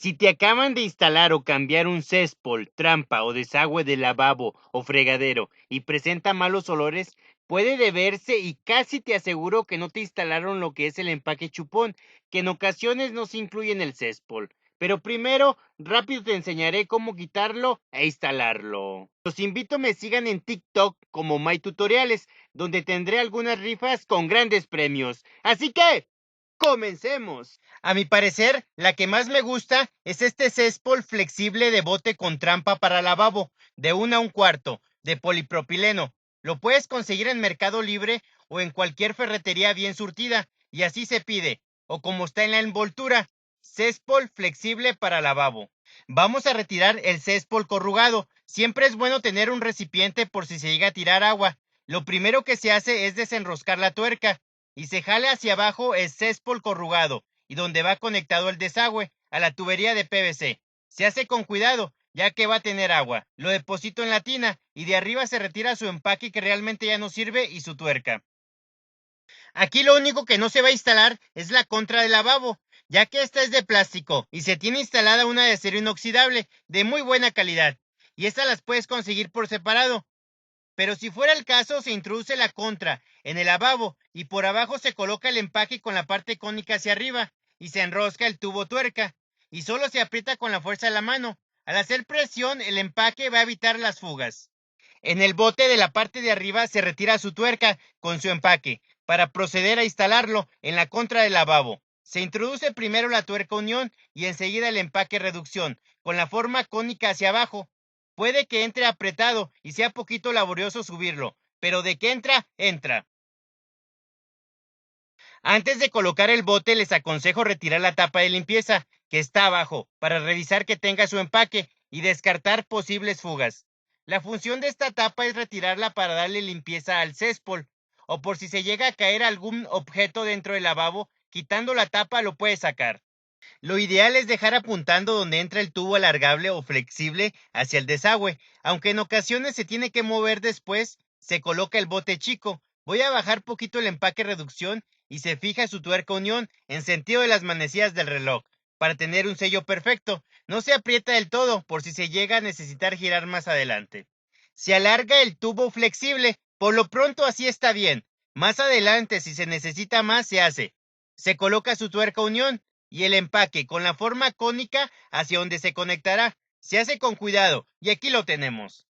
Si te acaban de instalar o cambiar un céspol, trampa o desagüe de lavabo o fregadero y presenta malos olores, puede deberse y casi te aseguro que no te instalaron lo que es el empaque chupón, que en ocasiones no se incluye en el céspol. Pero primero, rápido te enseñaré cómo quitarlo e instalarlo. Los invito a me sigan en TikTok como MyTutoriales, donde tendré algunas rifas con grandes premios. Así que, ¡comencemos! A mi parecer, la que más me gusta es este céspol flexible de bote con trampa para lavabo, de 1 a 1/4, de polipropileno. Lo puedes conseguir en Mercado Libre o en cualquier ferretería bien surtida, y así se pide, o como está en la envoltura, céspol flexible para lavabo. Vamos a retirar el céspol corrugado. Siempre es bueno tener un recipiente por si se llega a tirar agua. Lo primero que se hace es desenroscar la tuerca y se jala hacia abajo el céspol corrugado y donde va conectado el desagüe a la tubería de PVC. Se hace con cuidado, ya que va a tener agua. Lo deposito en la tina y de arriba se retira su empaque que realmente ya no sirve y su tuerca. Aquí lo único que no se va a instalar es la contra del lavabo, ya que esta es de plástico y se tiene instalada una de acero inoxidable de muy buena calidad. Y estas las puedes conseguir por separado. Pero si fuera el caso, se introduce la contra en el lavabo y por abajo se coloca el empaque con la parte cónica hacia arriba y se enrosca el tubo tuerca y solo se aprieta con la fuerza de la mano. Al hacer presión, el empaque va a evitar las fugas. En el bote de la parte de arriba se retira su tuerca con su empaque para proceder a instalarlo en la contra del lavabo. Se introduce primero la tuerca unión y enseguida el empaque reducción con la forma cónica hacia abajo. Puede que entre apretado y sea poquito laborioso subirlo, pero de que entra, entra. Antes de colocar el bote les aconsejo retirar la tapa de limpieza que está abajo para revisar que tenga su empaque y descartar posibles fugas. La función de esta tapa es retirarla para darle limpieza al céspol o por si se llega a caer algún objeto dentro del lavabo, quitando la tapa lo puede sacar. Lo ideal es dejar apuntando donde entra el tubo alargable o flexible hacia el desagüe, aunque en ocasiones se tiene que mover después, se coloca el bote chico. Voy a bajar poquito el empaque reducción y se fija su tuerca unión en sentido de las manecillas del reloj, para tener un sello perfecto. No se aprieta del todo por si se llega a necesitar girar más adelante. Se alarga el tubo flexible, por lo pronto así está bien. Más adelante, si se necesita más, se hace. Se coloca su tuerca unión y el empaque con la forma cónica hacia donde se conectará. Se hace con cuidado y aquí lo tenemos.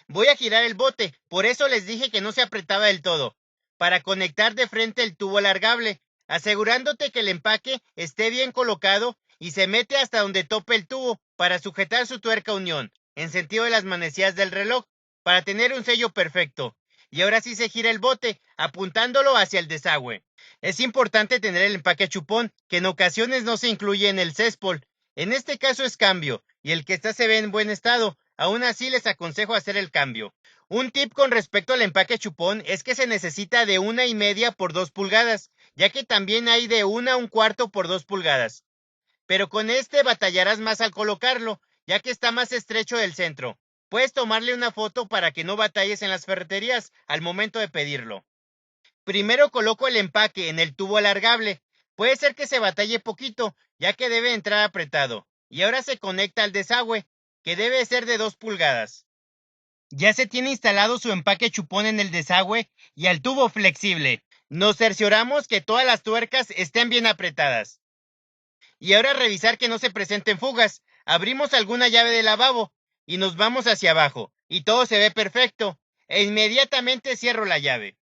Voy a girar el bote, por eso les dije que no se apretaba del todo, para conectar de frente el tubo alargable, asegurándote que el empaque esté bien colocado y se mete hasta donde tope el tubo para sujetar su tuerca unión, en sentido de las manecillas del reloj, para tener un sello perfecto. Y ahora sí se gira el bote, apuntándolo hacia el desagüe. Es importante tener el empaque chupón, que en ocasiones no se incluye en el céspol. En este caso es cambio, y el que está se ve en buen estado. Aún así les aconsejo hacer el cambio. Un tip con respecto al empaque chupón es que se necesita de 1,5 por 2 pulgadas, ya que también hay de 1 a 1/4 por 2 pulgadas. Pero con este batallarás más al colocarlo, ya que está más estrecho del centro. Puedes tomarle una foto para que no batalles en las ferreterías al momento de pedirlo. Primero coloco el empaque en el tubo alargable. Puede ser que se batalle poquito, ya que debe entrar apretado. Y ahora se conecta al desagüe, que debe ser de 2 pulgadas. Ya se tiene instalado su empaque chupón en el desagüe y al tubo flexible. Nos cercioramos que todas las tuercas estén bien apretadas. Y ahora revisar que no se presenten fugas. Abrimos alguna llave de lavabo y nos vamos hacia abajo. Y todo se ve perfecto. E inmediatamente cierro la llave.